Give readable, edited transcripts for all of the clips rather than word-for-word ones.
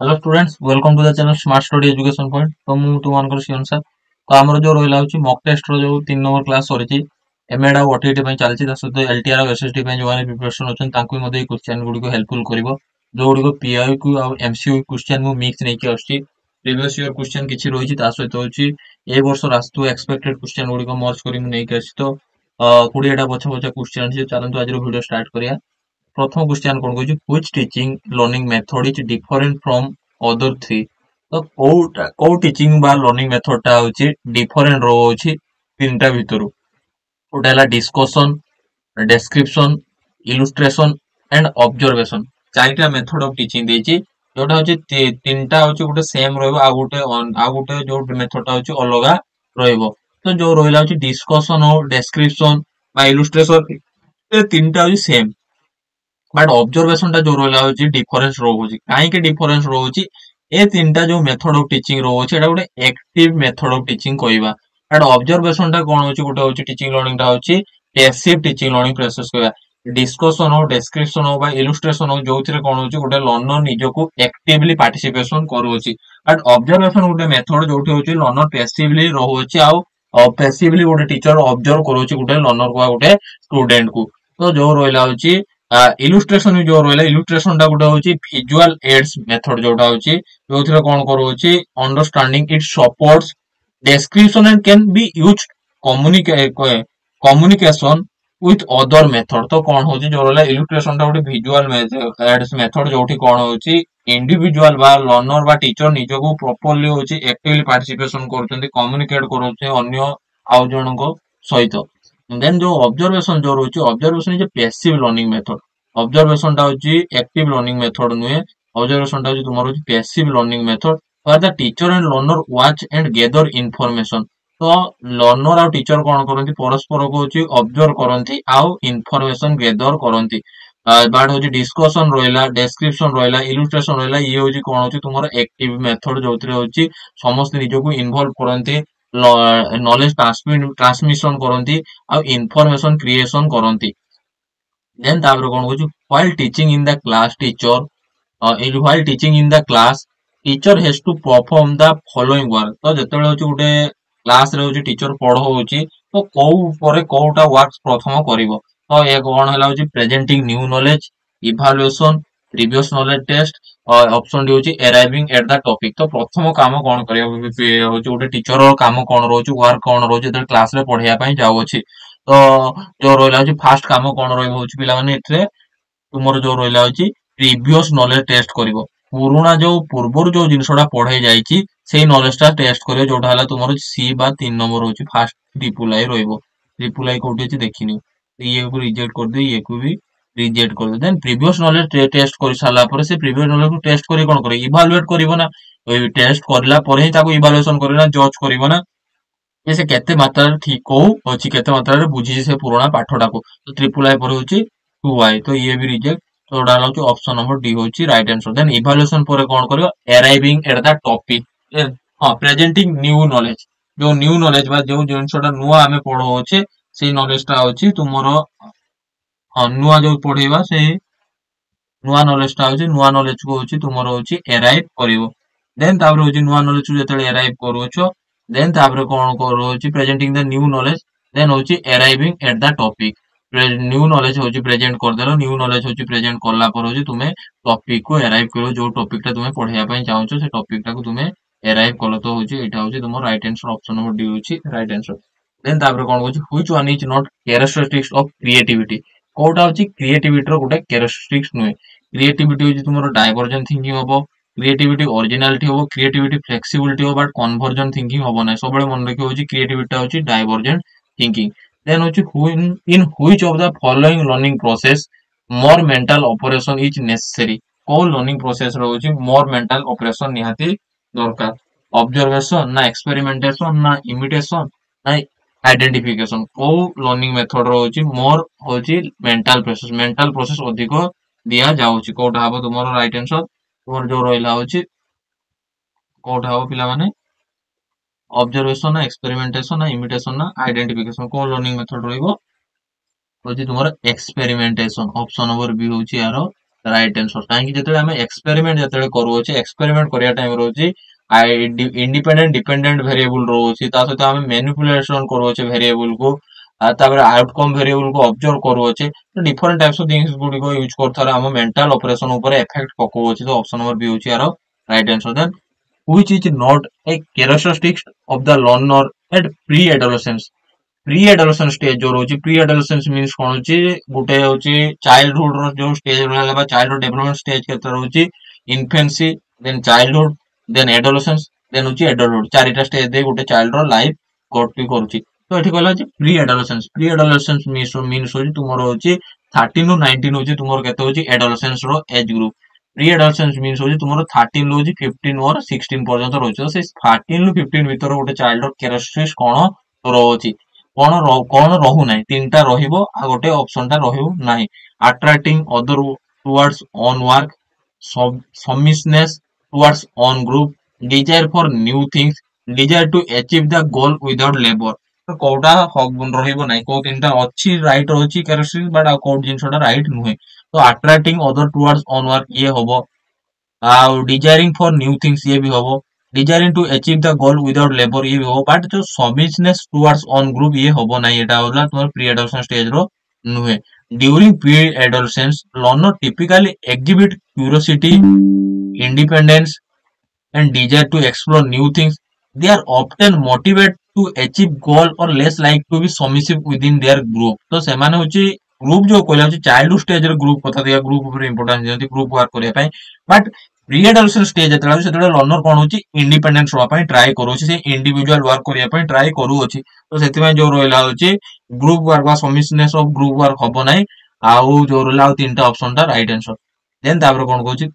Hello students, welcome to the channel smart study education point. तो मु तुमनकर सियन sir. तो आमर जो रहिला होची मॉक टेस्ट रो जो 3 नंबर क्लास सरीची एमएड आ ओटीटी पय चलची ता सहित एलटीआर और एसएसटी पय जो माने प्रिपरेशन होचन तांकु मते ई क्वेश्चन गुडी को हेल्पफुल करबो। जो गुडी को पीआई को और एमसीक्यू क्वेश्चन मु मिक्स नै के आछी। प्रीवियस ईयर क्वेश्चन किछि रहिची ता सहित होची ए वर्ष रास्तु एक्सपेक्टेड क्वेश्चन गुडी को मर्ज करी मु नै के आछी। तो 20 टा पछ पछ क्वेश्चन अछि। चलंतु आज रो वीडियो स्टार्ट करिया। प्रथम क्वेश्चन कोन कहूची which teaching learning method is different from other three. तो को टीचिंग बा लर्निंग मेथड टा होची डिफरेंट रो होची तीनटा भितरु। गोटे हला discussion, description, illustration and observation. चारिटा मेथड ऑफ टीचिंग देची। जोटा होची तीनटा होची गोटे सेम रहइबो आ गोटे जो मेथड टा होची अलगा रहइबो। तो जो रहिला होची डिस्कशन और डेस्क्रिप्शन बा इलुस्ट्रेशन ए तीनटा होची सेम। बट ऑब्जर्वेशन टा जो रहिला होची डिफरेंस रहुची। काहे के डिफरेंस रहुची ए तीनटा जो मेथड ऑफ टीचिंग रहुची एटा गोटे एक्टिव मेथड ऑफ टीचिंग कहबा। बट ऑब्जर्वेशन टा कोन होची गोटे होची टीचिंग लर्निंग टा होची पैसिव टीचिंग लर्निंग प्रोसेस कहबा। डिस्कशन हो डेस्क्रिप्शन हो बा इलुस्ट्रेशन हो जोथिरे कोन होची गोटे लर्नर निजको एक्टिवली पार्टिसिपेशन करूची। बट ऑब्जर्वेशन गोटे मेथड जोठी होची लर्नर पैसिवली रहुची आ पैसिवली गोटे टीचर ऑब्जर्व करूची गोटे लर्नर को गोटे स्टूडेंट को। तो जो रहिला होची इलुस्ट्रेशन भी जो रहिला इलुस्ट्रेशन टा गोटे होची विजुअल एड्स मेथड जोटा होची जोथिरे कोन करू होची understanding it supports description and can be used communication with other method। तो कौन होची जो रहला इलस्ट्रेशन टा गोटे विजुअल एड्स मेथड जोठी कौन होची इंडिविजुअल बा लर्नर बा टीचर निजको प्रॉपर्ली होची एक्टिवली पार्टिसिपेशन करूचंती कम्युनिकेट करूचे अन्य आउ जनको सहित। देन जो ऑब्जर्वेशन जो रहउची observation is passive learning method. Observation टा होची एक्टिव लर्निंग मेथड नुहे। ऑब्जर्वेशन टा होची तुमरो होची passive learning method where the teacher and learner watch and gather information। तो लर्नर आ टीचर कोन करंती परस्पर को होची ऑब्जर्व करंती आउ इंफॉर्मेशन गैदर करंती। बाट होची डिस्कशन रहिला डेस्क्रिप्शन रहिला इलुस्ट्रेशन रहिला ये होची कोन होची तुमरो एक्टिव मेथड जोथिरे होची समस्त निजको इन्वॉल्व करंती नॉलेज ट्रांसमिशन करंती आ इंफॉर्मेशन क्रिएशन करंती। देन तापर कोन होची while teaching in the class teacher while teaching in the class teacher has to perform the following work। तो जेतेबेले होची गुटे क्लास रे होची टीचर पढो होची तो कोउ परे कोउटा वर्क्स प्रथम करिवो। तो एक कोन हला होची presenting new knowledge, evaluation, previous knowledge test और ऑप्शन डी होची अराइविंग एट द टॉपिक। तो प्रथम काम कोन करियो होची गुटे टीचर रो काम कोन रहउची वर्क कोन रहउची त क्लास रे पढिया पई जाउ अछि। तो जो रहिला होची फास्ट काम कोन रहइबो होची पिला माने एथरे तुमर जो रहिला होची प्रीवियस नॉलेज टेस्ट करिवो। पुरुना जो पूर्वर जो जिनसटा पढ़ाई जाइची सेही नॉलेज टा टेस्ट करियो जोटा हला तुमरो सी बा 3 नंबर होची फास्ट रिप्लाई रहइबो। रिप्लाई कोठी अछि देखिनियो। तो ये को रिजेक्ट कर दे ये को भी रिजेक्ट कर दे। देन प्रीवियस नॉलेज टेस्ट कर साला पर से प्रीवियस नॉलेज को टेस्ट करी कोन करे इवैल्यूएट करिवो ना। टेस्ट करला पर ही ताको इवैल्यूएशन करिवो ना जज करिवो ना जे से केते मात्रा ठीक को अछि केते मात्रा रे बुझी से पुराना पाठटा को। तो ट्रिपल आई पर होची 2y। तो ये भी रिजेक्ट। तो डाल होची ऑप्शन नंबर डी होची राइट आंसर। देन इवैल्यूएशन पर कोन करियो अराइविंग एट द टॉपिक। हां प्रेजेंटिंग न्यू नॉलेज जो न्यू नॉलेज बा जो जिनसटा नुवा हमें पढो होचे सेही नॉलेज टा होची तुमरो हां नुवा जो पढेबा से नुवा नॉलेज टा होची नुवा नॉलेज को होची तुमरो होची अराइव करिवो। देन तापर होची नुवा नॉलेज को जेतले अराइव करूछो देन तापर कोन करू होची presenting the new knowledge then होची arriving at the topic. New knowledge होची प्रेजेंट कर देलो न्यू नॉलेज होची प्रेजेंट करला पर होची तुमे टॉपिक को अराइव करो जो टॉपिक टा तुमे पढिया पई चाहउछो से टॉपिक टा को तुमे अराइव कलो। तो होची एटा होची तुमो right answer option number D होची राइट आंसर। देन तापर कोन होची which one is not characteristics of creativity. कोटा होची क्रिएटिविटी रो गोटे कैरेक्टरिस्टिक्स नुहे। क्रिएटिविटी होची तुमरो डाइवर्जेंट थिंकिंग होबो, क्रिएटिविटी ओरिजिनलिटी होबो, क्रिएटिविटी फ्लेक्सिबिलिटी होबो बट कन्वर्जन थिंकिंग होबो ना। सबले मन रखियो होची क्रिएटिविटी होची डाइवर्जेंट थिंकिंग। देन होची in which of the following learning process more mental operation is necessary। को लर्निंग प्रोसेस रो होची मोर मेंटल ऑपरेशन निहाती दरकार। ऑब्जर्वेशन ना एक्सपेरिमेंटेशन ना इमिटेशन ना आइडेंटिफिकेशन। को लर्निंग मेथड रो होची मोर होची मेंटल प्रोसेस अधिक दिया जाउची। कोटा हबो तुमरो राइट आंसर। तुमर जो रहिला होची कोटा हबो पिला माने ऑब्जर्वेशन ना एक्सपेरिमेंटेशन ना इमिटेशन ना आइडेंटिफिकेशन। को लर्निंग मेथड रहइबो होची तुमरो एक्सपेरिमेंटेशन। ऑप्शन नंबर बी होची यारो राइट आंसर कहीं जिते आम एक्सपेरिमेंट जिते करुचे एक्सपेरिमेंट करिया टाइम रोची इंडिपेंडेंट डिपेंडेंट वेरिएबल रोची ता सहित आम मैनिपुलेशन करुचे वेरिएबल को तापर आउटकम वेरिएबल को ऑब्जर्व करुचे तो डिफरेंट टाइप्स ऑफ थिंग्स गुडी को यूज करथार आम मेंटल ऑपरेशन ऊपर इफेक्ट पकोछि तो ऑप्शन नंबर बी होची यार right answer then which is not a characteristics of the learner at pre adolescence pre adolescence stage जो रोची प्री एडोलेसेंस मींस कोन होची गुटे होची चाइल्डहुड रो जो स्टेज रहला बा चाइल्डहुड डेवलपमेंट स्टेज केते रोची infancy then childhood then adolescence then होची एडल्टहुड चारिटा स्टेज दे गुटे चाइल्ड रो लाइफ गति करूची तो एठी कहला जे प्री एडोलेसेंस मींस होची तुमरो होची 13 टू 19 होची तुमरो केते होची एडोलेसेंस रो age group pre adolescence means होची तुमरो 13 लो होची 15 और 16 पर्यंत रोची तो से 13 टू 15 भीतर गुटे चाइल्ड रो कैरेक्टरिस्टिक्स कोन रोची कौन रहू ना तीन टा रहिबो आ गोटे ऑप्शन टा रहू नाही attracting other towards on work submissiveness towards on group desire for new things desire to achieve the goal without labour तो कोटा रहइबो नाही को तीनटा अछि राइट रहछि कैरेक्टरिस्टिक्स बट आ कोड जिंसटा राइट नुहे तो attracting other towards on work ये होबो डिजायरिंग फॉर न्यू थिंग्स ये भी होबो desiring to achieve the goal without labour ये भी हो बट जो सबमिशनेस टुवर्ड्स ऑन ग्रुप ये होबो नाही एटा होला तुम्हार प्री एडोलेसेंस स्टेज रो नुहे during pre adolescence learner typically exhibit curiosity independence and desire to explore new things. They are often motivated to achieve goal or less like to be submissive within their group. तो सेमाने होची group जो कहला होची child stage रे group कथा दिया group ऊपर importance दियंती group work करिया पई बट प्री एडोलेसेंस स्टेज जेतला सेतला लर्नर कोन होची इंडिपेंडेंस होआ पई ट्राई करूची से इंडिविजुअल वर्क करिया पई ट्राई करू होची तो सेति में जो रोइला होची ग्रुप वर्क बा सबमिशनेस ऑफ ग्रुप वर्क होबो नाही आउ जो रोइला तीनटा ऑप्शन ता राइट आंसर देन तापर कोन कहूची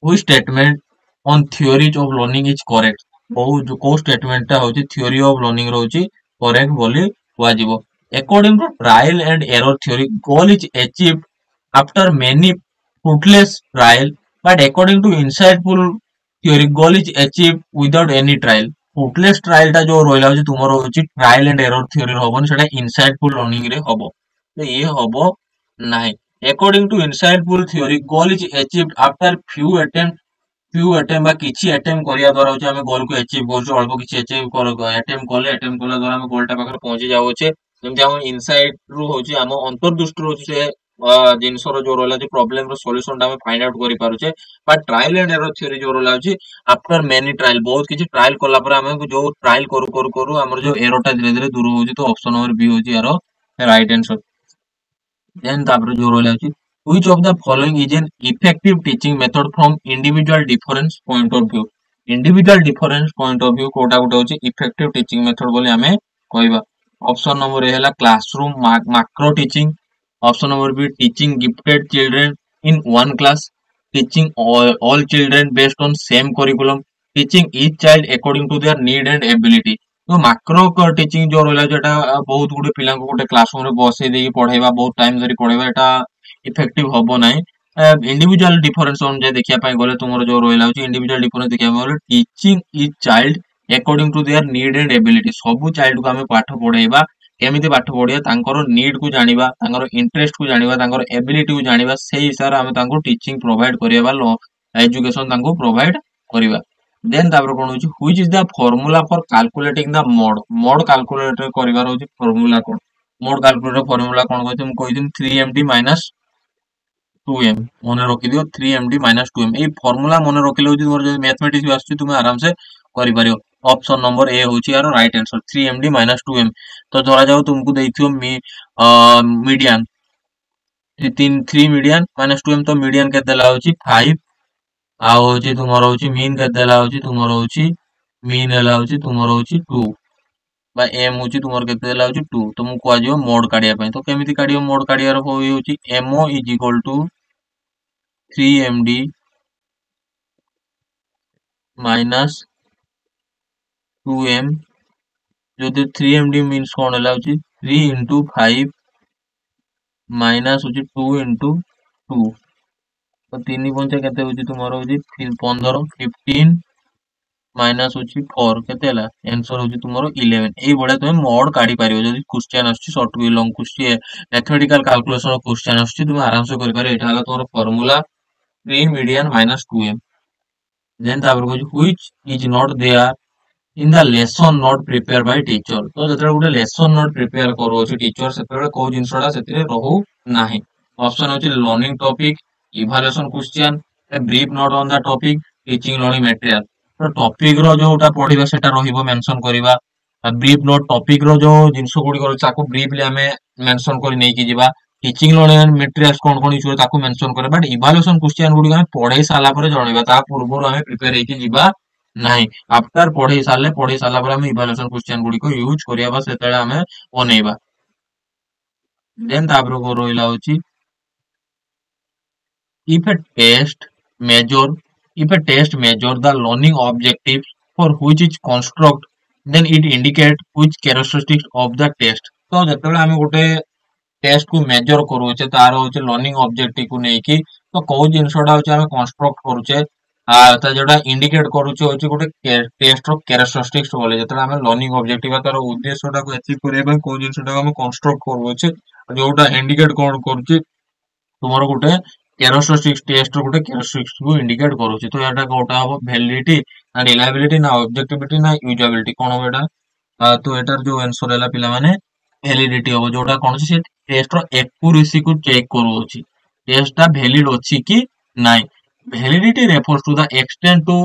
which statement on theories of learning is correct को स्टेटमेंट टा होची theory of learning रहउची correct बोली वाजिबो according to trial and error theory goal is achieved after many fruitless trial but according to insightful theory goal is achieved without any trial fruitless trial टा जो रोइला होची तुमरो होची trial and error theory होबन सेटा insightful learning रे होबो तो ये होबो नाही according to insightful theory goal is achieved after few attempt बा किछि अटेम्प्ट करिया द्वारा होचे हमें गोल को अचीव करछु अल्प किछि अटेम्प्ट कला द्वारा हम गोल टा पाखर पहुंची जाउचे जेमति हम इनसाइट रु होची हम अंतर्दृष्टि रु होची से जिनसर जो रोला जो प्रॉब्लम रो सॉल्यूशन टा हम फाइंड आउट करि पारुचे but trial and error theory जो रोला होची आफ्टर मेनी ट्रायल बहुत किछि ट्रायल कला पर हम जो ट्रायल करू हमर जो एरर टा धीरे धीरे दूर होची तो ऑप्शन नंबर बी होची यारो राइट आंसर देन तापर जो रोला होची which of the following is an effective teaching method from individual difference point of view individual difference point of view Kota गुटे होची effective teaching method बोले हमें कहबा ऑप्शन नंबर ए हला classroom macro teaching option number B teaching gifted children in one class teaching all children based on same curriculum teaching each child according to their need and ability तो macro teaching जो रहला जेटा बहुत गुटे पिला को गुटे classroom रे बसै देई पढाइबा बहुत टाइम धरि पढाइबा एटा इफेक्टिव होबो नाही इंडिविजुअल डिफरेंस ऑन जे देखिया पय गले तुमरो जो रोइला होची इंडिविजुअल डिफरेंस देखिया गले teaching each child according to their need and ability सब चाइल्ड को हमें पाठ पढाइबा केमिति पाठ पढिया तांकर नीड को जानिबा तांकर इंटरेस्ट को जानिबा तांकर एबिलिटी को जानिबा सेही हिसाब रे हमें तांको टीचिंग प्रोवाइड करिया लो एजुकेशन तांको प्रोवाइड करिबा देन तापर कोन होची which is the formula for calculating the mode calculate करिवार होची फार्मूला कोन मोड कैलकुलेटर फार्मूला कोन कहै हम कहिदिन 3md 2m मन रखि दियो 3md 2m ए फार्मूला मन रखिले होची तोर जे मैथमेटिक्स आछी तुमे आराम से करि पारियो ऑप्शन नंबर ए होची यार राइट आंसर 3md 2m तो धरा जाऊ तुमको देथियो मीडियन 3 मीडियन -2m तो मीडियन के देला होची 5 आ होची तुमरो होची मीन के देला होची तुमरो होची मीन हला होची तुमरो होची 2 बा एम होची तुमरो के देला होची 2 तो मु को आजियो मोड काढिया पय तो केमिति काढियो मोड काढियार होची mo = 3md - 2m जो 3md मीन्स कोन हला होची 3 * 5 माइनस होची 2 * 2 तो 3 पंचा केते होची तुमरो होची 15 15 माइनस होची 4 केते हला आंसर होची तुमरो 11 एई बडा तुमे मोड काढी पारियो जदी क्वेश्चन आछी शॉर्ट वी long question mathematical calculation question आछी तुमे आराम से करि पारे एटा हला तोर formula 3 median minus 2m. Then तापर कहूँ which is not there in the lesson note prepared by teacher. तो जेतबे गुटे lesson note prepare करू अछि टीचर सेतबे को जिंसडा सेतिरे रहू नाही. ऑप्शन होछि learning topic, evaluation question, a brief note on the topic, teaching learning material. तो टॉपिक रो जोटा पढिबा सेटा रहिबो मेंशन करिबा. ब्रीफ नोट टॉपिक रो जो जिंस गुडी करू ताको ब्रीफली हमें मेंशन करि नै कि जिबा. टीचिंग लर्निंग मटेरियल्स कोन कोन इशू ताको मेंशन करे बट इवैल्यूएशन क्वेश्चन गुडी हमें पढै साला परे जणैबा ता पूर्वरु हमें प्रिपेयर हेकि जिबा नाही. आफ्टर पढ़े साला पर हमें इवैल्यूएशन क्वेश्चन गुडी को यूज करिया बा सेतळे हमें बनेइबा. देन तापर को रोइला होची if a test measure if a test measure the learning objectives for which is construct then it indicate which characteristics of the test. तो जेतबे हमें गोटे टेस्ट को मेजर करूचे तार होचे लर्निंग ऑब्जेक्टिव को नेकी तो को जिंसडा होचे हमें कंस्ट्रक्ट करूचे ता जोटा इंडिकेट करूचे होचे गोटे टेस्ट रो कैरेक्टरिस्टिक्स बोले जेतबे हमें लर्निंग ऑब्जेक्टिव तार उद्देश्यटा को अचीव करिया ପାଇଁ को जिंसडा हमें कंस्ट्रक्ट करूचे जोटा इंडिकेट कोन करूचे तुमरो गोटे कैरेक्टरिस्टिक्स टेस्ट रो गोटे कैरेक्टरिस्टिक्स को इंडिकेट करूचे. तो एटा कोटा हो वैलिडिटी एंड रिलायबिलिटी ना ऑब्जेक्टिविटी ना यूजेबिलिटी कोन हो एटा. तो एटार जो आंसर हैला पिला माने वैलिडिटी हो जोटा कोन से टेस्ट रो एक्यूरेसी को चेक करू अछि टेस्ट ता वैलिड अछि कि नाइ. Validity refers to the extent to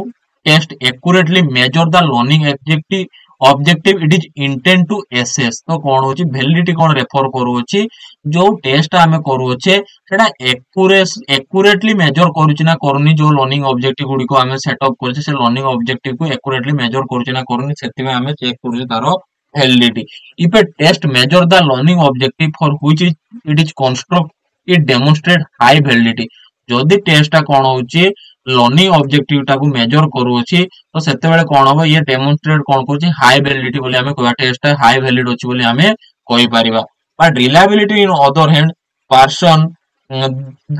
test accurately measure the learning objective it is intent to assess. तो कोन होछि वैलिडिटी कोन रेफर करू अछि जो टेस्ट हमें करू अछि सेटा एक्यूरेटली मेजर करूछि ना करनी जो लर्निंग ऑब्जेक्टिव गुडी को हमें सेटअप करछि से लर्निंग ऑब्जेक्टिव को एक्यूरेटली मेजर करूछि ना करनी सेति में हमें चेक करूछि तारो validity. If a test measure the learning objective for which it is construct, it demonstrate high validity. जदि टेस्ट टा कोन होची लर्निंग ऑब्जेक्टिव टा को मेजर करू अछि तो सेते बेले कोन हो ये डेमोन्स्ट्रेट कोन करछि हाई वैलिडिटी बोली हमें कहबा टेस्ट टा हाई वैलिड अछि बोली हमें कहि परिबा. But reliability in other hand pertains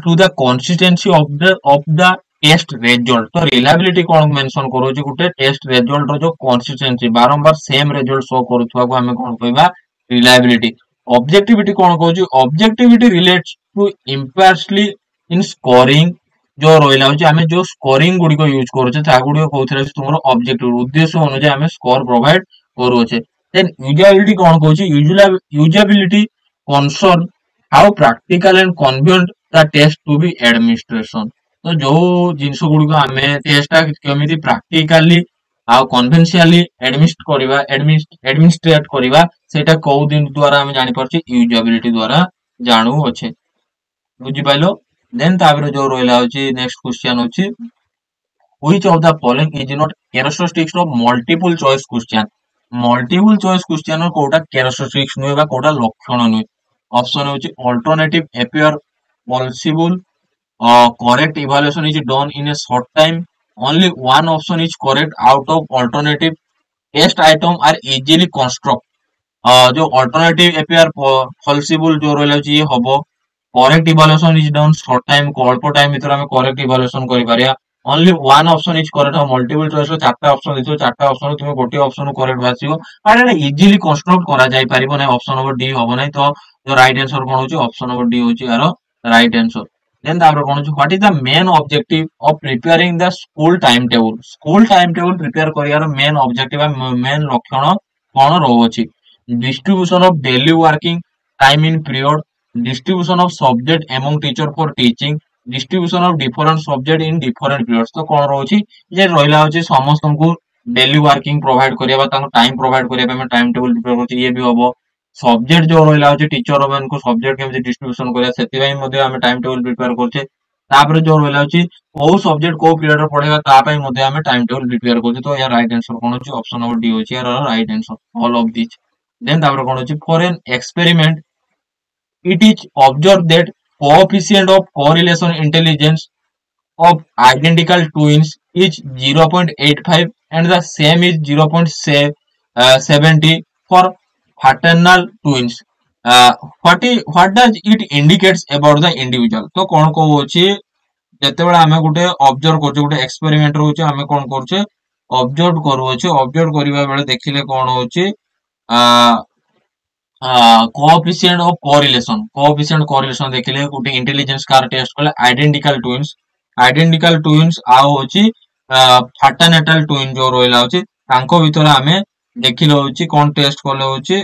to the consistency of the test result. तो रिलायबिलिटी कोन मेंशन करू छी गुटे टेस्ट रिजल्ट रो जो कंसिस्टेंसी बारंबार सेम रिजल्ट शो करूथवा को हमें कोन कहबा रिलायबिलिटी. ऑब्जेक्टिविटी कोन कहू छी objectivity relates to impartially in scoring जो रोइला होची हमें जो स्कोरिंग गुडी को यूज करू छै ता गुडी को कहउथरा तुमरो ऑब्जेक्टिव उद्देश्य अनुसार हमें स्कोर प्रोवाइड करू छै. देन यूजेबिलिटी कोन कहू छी usability concern how practical and convenient the test to be administration. तो जो जिंस गुडी को हमें टेस्ट टा केमिति प्रैक्टिकली आ कन्वेंशियली एडमिनिस्ट्रेट करिवा सेटा को दिन द्वारा हमें जानि परछि यूजेबिलिटी द्वारा जानू अछि. बुझि पाइलो. देन तापर जो रोइला होची नेक्स्ट क्वेश्चन होची which of the following is not characteristics of multiple choice question. Multiple choice question और कोटा कैरेक्टरिस्टिक्स नुए बा कोटा लक्षण नुए. ऑप्शन होची alternative appear possible, correct evaluation is done in a short time, only one option is correct out of alternative, test item are easily construct. जो alternative appear possible जो रहला छी हबो, correct evaluation is done short time को अल्प time भीतर हमें correct evaluation करि पारिया. Only one option is correct. Multiple choice रो चारटा ऑप्शन दिथो चारटा ऑप्शन तुमे गोटे ऑप्शन करेक्ट बासियो और एटा इजीली कंस्ट्रक्ट करा जाय परिबो नै. ऑप्शन नंबर डी होबो नै. तो जो राइट आंसर कोन होची ऑप्शन नंबर डी होची यार राइट आंसर. देन तापर कोन होची what is the main objective of preparing the school time table. School time table prepare करियार मेन ऑब्जेक्टिव मेन लक्षण कोन रहउची distribution of daily working time in period, distribution of subject among teacher for teaching, distribution of different subject in different periods. तो कोन रहउची जे रहिला होची समस्त को daily working provide करिया बा ताको टाइम प्रोवाइड करिया में टाइम टेबल प्रिपेयर करछि ये भी होबो. सब्जेक्ट जो रहिला होची टीचर मन को सब्जेक्ट केमि डिस्ट्रीब्यूशन करिया सेति भाई मध्ये हमें टाइम टेबल प्रिपेयर करछे. तापर जो रहिला होची को सब्जेक्ट को पीरियड रे पढेगा ता पई मध्ये हमें टाइम टेबल प्रिपेयर करछि. तो यार राइट आंसर कोन होची ऑप्शन नंबर डी होची यार right answer all of this. Then तापर कोन होची for an experiment it is observed that coefficient of correlation intelligence of identical twins is 0.85 and the same is 0.70 for fraternal twins. What does it indicates about the individual? तो कौन को होची जते बेला हमें गुटे observe करछे गुटे एक्सपेरिमेंट रहउचे हमें कोन करछे observe करूछे. Observe करिवा बेले देखिले कोन होची कोएफिशिएंट ऑफ कोरिलेशन देखिले गोटे इंटेलिजेंस कार टेस्ट कले आइडेंटिकल ट्विन्स आइडेंटिकल ट्विन्स आउ होची फाटानेटल ट्विन जो रोइला होची तांको भितरे आमे देखिलो होची कोन टेस्ट करले होची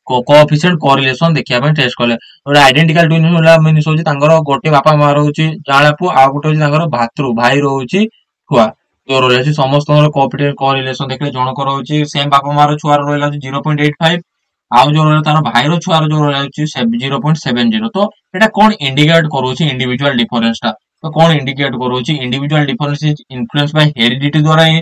कोएफिशिएंट कोरिलेशन देखिया ପାଇଁ टेस्ट कले और आइडेंटिकल ट्विन होला मीन्स होची तांगर गोटे बापा मां रहउची जाळे पु आ गोटे होची तांगर भातृ भाई रहउची छुआ जो रहउची समस्त कोएफिशिएंट कोरिलेशन देखले जनकर रहउची सेम बापा मां रो छुआ रहला 0.85 आउ जो रहला तार भाई रो छुआ जो रहउची 0.70 तो एटा कोन इंडिकेट करूची इंडिविजुअल डिफरेंस ता तो कोन इंडिकेट करूची individual difference is influence by heredity द्वारा ही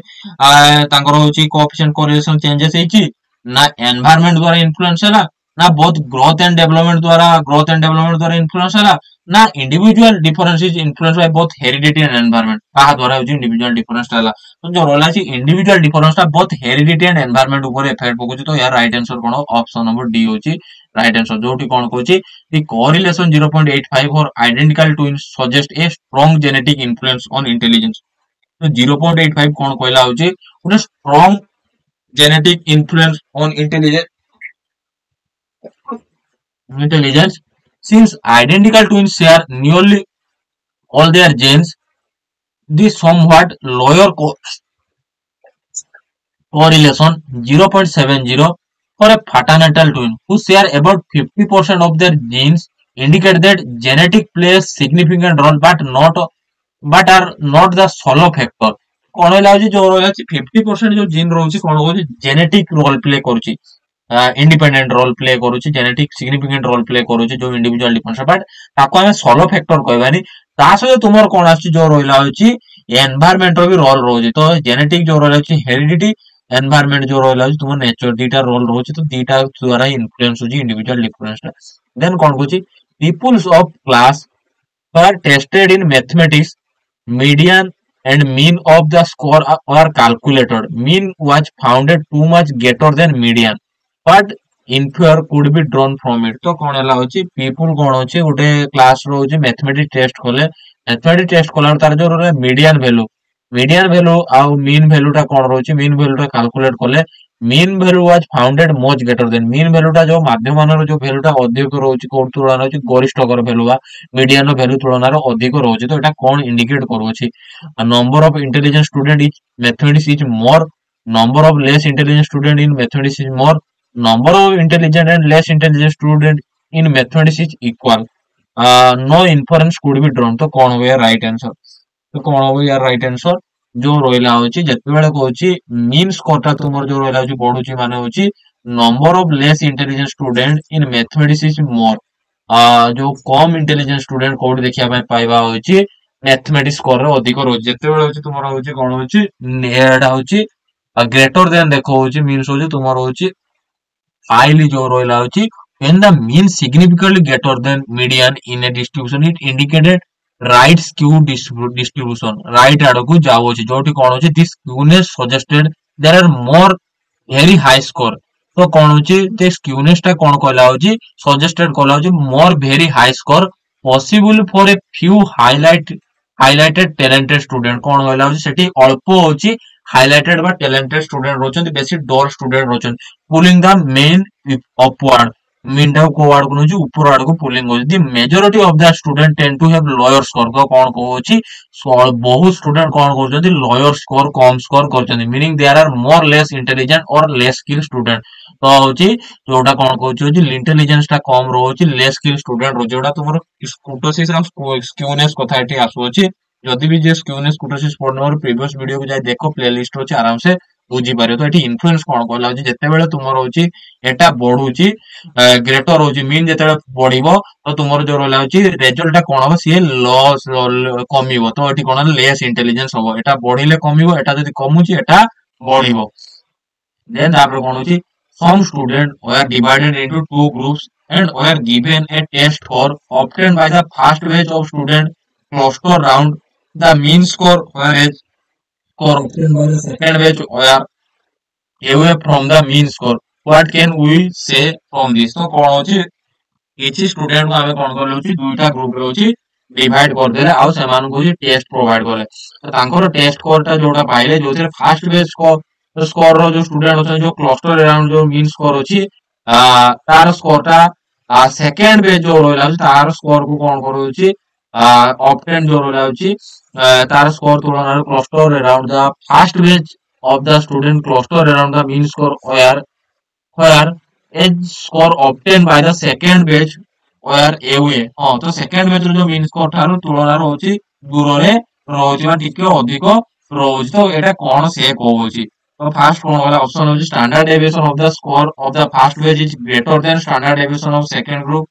तांकर होची कोएफिशिएंट कोरिलेशन चेंजेस हेची ना एनवायरनमेंट द्वारा इन्फ्लुएंस है ना बोथ ग्रोथ एंड डेवलपमेंट द्वारा इन्फ्लुएंस है ना individual difference is influence by both heredity and environment ताहा द्वारा होची इंडिविजुअल डिफरेंस है तो जो रोला छि इंडिविजुअल डिफरेंस ता बोथ हेरिडिटी एंड एनवायरनमेंट ऊपर इफेक्ट पकोछि तो यार राइट आंसर कोन ऑप्शन नंबर डी होची राइट आंसर जोठी कोन कहूची द कोरिलेशन 0.85 और identical twins suggest a strong genetic influence on intelligence तो 0.85 कोन कहला होची उन strong genetic influence on intelligence since identical twins share nearly all their genes the somewhat lower correlation 0.70 for a fraternal twin who share about 50% of their genes indicate that genetic plays significant role but are not the solo factor कौन होला जो रोला 50% जो gene रोची कौन होची genetic role play करूची independent role play करूची genetic significant role play करूची जो इंडिविजुअल डिफरेंस बट ताको हमें सोलो फैक्टर कहबानी ता सहित तुमर कोन आछि जो रोइला होची एनवायरनमेंट रो भी रोल रोची तो जेनेटिक जो रोला होची हेरिडिटी एनवायरनमेंट जो रोला होची तुमर नेचर दीटा रोल रोची तो दीटा द्वारा इन्फ्लुएंस होची इंडिविजुअल डिफरेंस देन कोन कोची peoples of class were tested in mathematics median and mean of the score are calculated. Mean was found too much greater than median, but infer could be drawn from it. तो कौन है होची people कौन होची उठे class रो होची mathematics test कला तार जो रे मीडियन वैल्यू आउ मीन वैल्यू टा कौन रोची मीन वैल्यू टा कैलकुलेट कले mean value was founded much greater than mean value टा जो माध्यमान रो जो वैल्यू टा अधिक रोची कोन तुलना होची गरिष्ठ कर वैल्यू बा मीडियन रो वैल्यू तुलना रो अधिक रोची तो एटा कौन इंडिकेट करूची number of intelligent student is mathematics is more number of less intelligent student in mathematics is more number of intelligent and less intelligent student in mathematics is equal no inference could be drawn तो कौन हो right answer तो कौन हो यार right answer जो रोइला होची जते बेले कहूची मीन स्कोर ता तुमर जो रोइला होची बढ़ुची माने होची number of less intelligent student in mathematics is मोर जो कम इंटेलिजेंट स्टूडेंट कोड देखिया ପାଇଁ पाइबा होची मैथमेटिक्स स्कोर रे अधिक रोज जते बेले होची तुमर होची कोन होची एडा होची ग्रेटर देन देखो होची मीन्स होची तुमर होची हाईली जो रोइला होची when the mean significantly greater than median in a distribution it indicated right skew distribution right आड़को जाओ जोटी कौन होची this skewness suggested there are more very high score तो कौन होची ते skewness टा कौन कहला होची suggested कहला होची more very high score possible for a few highlighted talented student कौन कहला होची सेठी अल्प होची highlighted बा talented student रोचन बेसी dull student रोचन pulling the main upward mean टा को आड़ को ऊपर आड़ को पुलिंग होची the majority of the student tend to have lower score को कौन कहूची बहुत स्टूडेंट कौन करछथि लोअर स्कोर कम स्कोर करछथि meaning there are more less intelligent और लेस स्किल स्टूडेंट तो होची जोटा कौन कहूची होची इंटेलिजेंस टा कम रहउची लेस स्किल स्टूडेंट रो जोटा तुमर कुटोसिस और स्क्यूनेस कथा एठी आसुची जदि भी जे स्क्यूनेस कुटोसिस पढ़नर प्रीवियस वीडियो को जाय देखो प्लेलिस्ट होची आराम से बुझी पारे तो एठी इन्फ्लुएंस कोन कहला होची जते बेले तुमर होची एटा बढ़ुची ग्रेटर होची मीन जते बढ़िबो तो तुमर जो रहला होची रिजल्ट टा कोन हो सी लॉस कमिबो तो एठी कोन लेस इंटेलिजेंस हो एटा बढ़िले कमिबो एटा जदि कमुची एटा बढ़िबो देन तापर कोन होची some students were divided into two groups and were given a test score obtained by the first batch of students cluster round the mean score whereas score obtained by the second batch were away from the mean score what can we say from this तो कौन होची किछि student को हमें कौन कर होची दुईटा ग्रुप रे होची डिवाइड कर देले आ सेमान को होची टेस्ट प्रोवाइड करे तो तांकर टेस्ट स्कोर टा जोटा पाइले जोथे फर्स्ट बेस स्कोर रो जो स्टूडेंट होते जो क्लस्टर अराउंड जो मीन स्कोर होची तार स्कोर टा सेकंड बेस जो रोइला तार स्कोर को कौन कर होची ऑप्टेन जो रोला होची तार स्कोर तुलना cluster around the first base of the student cluster around the mean score where a score obtained by the second batch where away तो second batch रो जो mean score ठारो तुलना होची दूर रोची बा टिके अधिक रोची तो एटा कोन से कहउची तो फर्स्ट कोन वाला ऑप्शन होची standard deviation of the score of the first batch is greater than standard deviation of second group.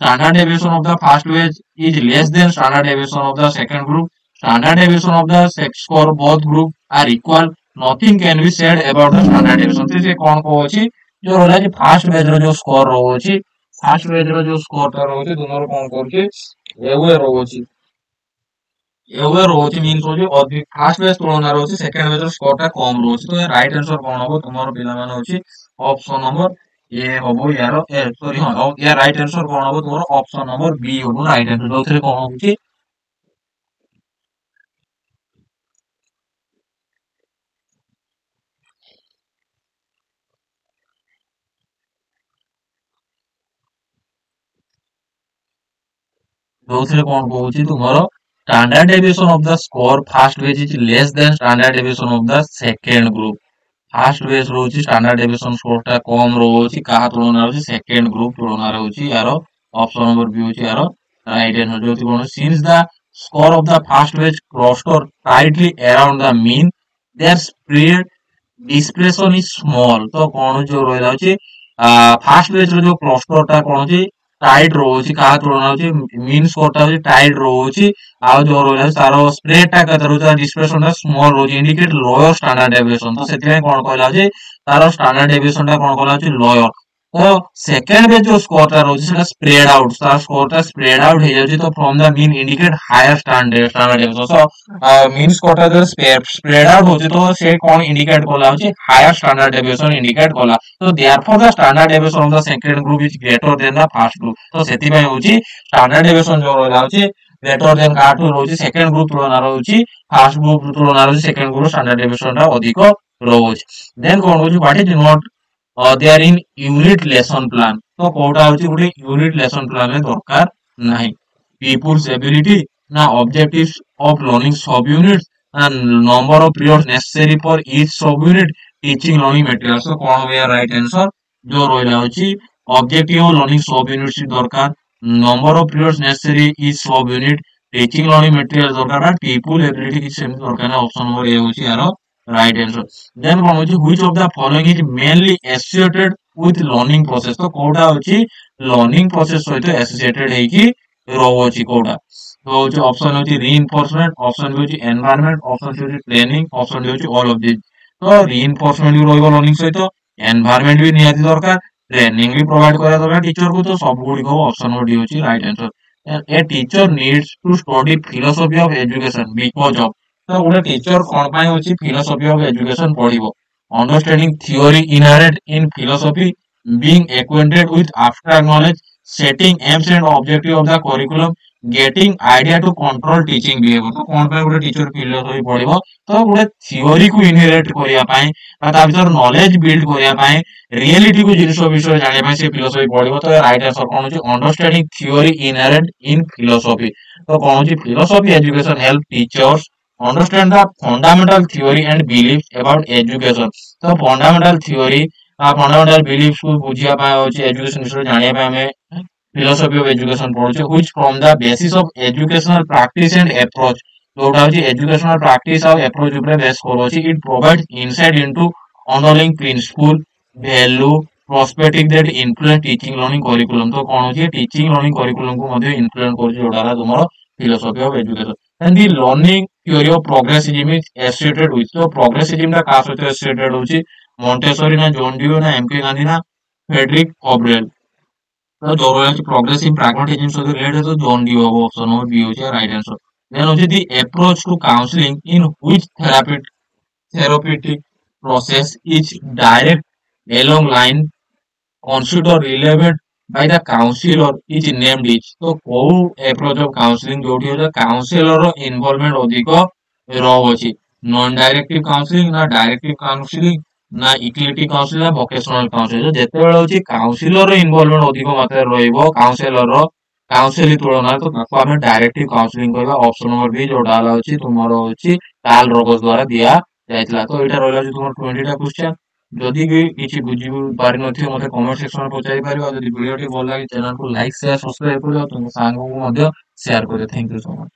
Standard deviation of the first batch is less than standard deviation of the second group. Standard deviation of the score both group are equal. Nothing can be said about the standard deviation. तो ये कौन को होची जो रोला जी first beige रो जो score रोची first beige रो जो score ता रोची तुमरो कौन करके एवे रोची मींस होची अधिक फर्स्ट बेज तुलना रोची सेकंड बेज रो स्कोर ता कम रोची तो राइट आंसर कौन हो तुमरो पिला मान होची ऑप्शन नंबर ये हबो यार सॉरी हां या राइट आंसर कौन हो तुमरो ऑप्शन नंबर बी हबो राइट आंसर दोथरे कौन होची दोथरे कौन कहउची तुमरो standard deviation of the score first base is less than standard deviation of the second group first base रोची स्टैंडर्ड डेविएशन स्कोर टा कम रोची कहा तुलना रोची सेकंड ग्रुप तुलना रोची यारो ऑप्शन नंबर बी होची यारो राइट आंसर जोति कोन since the score of the first base cluster tightly around the mean their spread dispersion is small तो कोन जो रोइला होची फास्ट बेस रो जो क्लस्टर टा कोन होची टाइट रोची कहा तुलना होची मीन स्कोर टा होची टाइट रोची ଆଉ ଯୋଉ ରହିଲା ତାର ସ୍ପ୍ରେଡ ଟା କେତେ ରହୁଛି ଡିସ୍ପେର୍ସନ ଟା ସ୍ମଲ ରହୁଛି ଇଣ୍ଡିକେଟ ଲୋୟର ଷ୍ଟାଣ୍ଡାର୍ଡ ଡେଭିଏସନ ତ ସେଥିପାଇଁ କଣ କହିଲା ହଉଛି ତାର ଷ୍ଟାଣ୍ଡାର୍ଡ ଡେଭିଏସନ ଟା କଣ କହିଲା ହଉଛି ଲୋୟର ତ ସେକେଣ୍ଡ ରେ ଯୋଉ ସ୍କୋର ଟା ରହୁଛି ସେଟା ସ୍ପ୍ରେଡ ଆଉଟ ତାର ସ୍କୋର ଟା ସ୍ପ୍ରେଡ ଆଉଟ ହେଇଯାଉଛି ତ from the mean indicate higher standard deviation ତ ମିନ୍ ସ୍କୋର ଟା ଯୋଉ ସ୍ପ୍ରେଡ ଆଉଟ ହଉଛି ତ ସେ କଣ ଇଣ୍ଡିକେଟ କଲା ହଉଛି ହାୟର ଷ୍ଟାଣ୍ଡାର୍ଡ ଡେଭିଏସନ ଇଣ୍ଡିକେଟ କଲା ତ therefore the standard deviation of the second group is greater than the first group ତ ସେଥିପାଇଁ ହଉଛି ଷ୍ଟାଣ୍ଡାର୍ଡ ଡେଭିଏସନ ଯୋଉ ରହିଲା ହଉଛି ग्रेटर देन काटू रोची सेकंड ग्रुप तुलना रोची फर्स्ट ग्रुप तुलना रोची सेकंड ग्रुप स्टैंडर्ड डेविएशन टा अधिक रोची देन कोन होची what is not there in unit lesson plan तो कोटा होची गुडी यूनिट लेसन प्लान में दरकार नाही पीपल्स एबिलिटी ना ऑब्जेक्टिव्स ऑफ लर्निंग सब यूनिट्स ना number of periods necessary for each सब यूनिट टीचिंग लर्निंग मटेरियल्स तो कोन होया राइट आंसर जो रोइला होची ऑब्जेक्टिव ऑफ लर्निंग सब यूनिट्स दरकार number of periods necessary is सब यूनिट टीचिंग लर्निंग मटेरियल दरकार ना पीपल एबिलिटी की सेम दरकार ना ऑप्शन नंबर ए होची यार राइट आंसर देन कोन होची which of the following is mainly associated with learning process तो कोडा होची लर्निंग प्रोसेस सहित एसोसिएटेड है कि रोची कोडा तो होची ऑप्शन होची रीइंफोर्समेंट ऑप्शन होची एनवायरनमेंट ऑप्शन होची ट्रेनिंग ऑप्शन होची ऑल ऑफ दिस तो रीइंफोर्समेंट भी रोइबो लर्निंग सहित एनवायरनमेंट भी नियाती दरकार ट्रेनिंग भी प्रोवाइड करा दरकार टीचर को तो सब गुडी को ऑप्शन नंबर डी होची right answer a teacher needs to study philosophy of education because of तो गोटे टीचर कोन पय होची फिलोसफी ऑफ एजुकेशन पढिबो understanding theory inherent in philosophy being acquainted with abstract knowledge setting aims and objective of the curriculum getting idea to control teaching behaviour तो कोन पय गोटे टीचर फिलोसफी पढिबो तो गोटे थ्योरी को इनहेरेंट करिया पय ता भीतर नॉलेज बिल्ड करिया पय रियलिटी को जिनिस विषय जाने पय से फिलोसफी पढिबो तो राइट आंसर कोन होची understanding theory inherent in philosophy तो कोन होची philosophy education help teachers understand the fundamental theory and beliefs about education तो fundamental theory fundamental beliefs को बुझिया पाए होची एजुकेशन विषय जानिया पाए हमें philosophy of education पढुचे which from the basis of educational practice and approach जोटा होची educational practice और approach ऊपर base करोची it provides insight into underlying principle value perspective that influence teaching learning curriculum तो कोन होची teaching learning curriculum को मध्ये influence करची जोटाला तुमरो philosophy of education and the learning theory of progressivism is associated with so progressivism दा का सहित associated होची Montessori ना जॉन डियो ना एमके गांधी ना फ्रेडरिक ओब्रेल तो जो रोला प्रोग्रेसिव प्रैग्मेटिज्म सहित रिलेटेड है तो जॉन डियो हो ऑप्शन नंबर बी होची राइट आंसर देन होची the approach to counselling in which therapeutic process is direct along line consider relevant by the counselor is named each तो को approach of counseling जोटी होता counselor रो involvement अधिक रहोची non directive counseling ना directive counseling ना equity counseling ना vocational counseling तो जेते बेले होची counselor रो involvement अधिक मात्रा रहइबो counselor रो କାଉନସିଲିଂ ତୁଳନାରେ ତ ତାକୁ ଆମେ ଡାଇରେକ୍ଟଲି କାଉନସିଲିଂ କହିବା। ଅପସନ ନମ୍ବର ବି ଯୋଉଟା ହେଲା ହଉଛି ତୁମର ହଉଛି କାର୍ଲ ରୋଗସ୍ ଦ୍ଵାରା ଦିଆ ଯାଇଥିଲା। ତ ଏଇଟା ରହିଲା ହଉଛି ତୁମର 20ଟା କ୍ୱେଶ୍ଚନ। ଯଦି ବି କିଛି ବୁଝି ପାରିନଥିବ ମତେ କମେଣ୍ଟ ସେକ୍ସନରେ ପଚାରି ପାରିବ। ଆଉ ଯଦି ଭିଡିଓଟି ଭଲ ଲାଗେ ଚ୍ୟାନେଲକୁ ଲାଇକ୍ ସେୟାର ସବସ୍କ୍ରାଇବ କରିବ, ତୁମ ସାଙ୍ଗକୁ ମଧ୍ୟ ସେୟାର କରିବ। Thank you so much.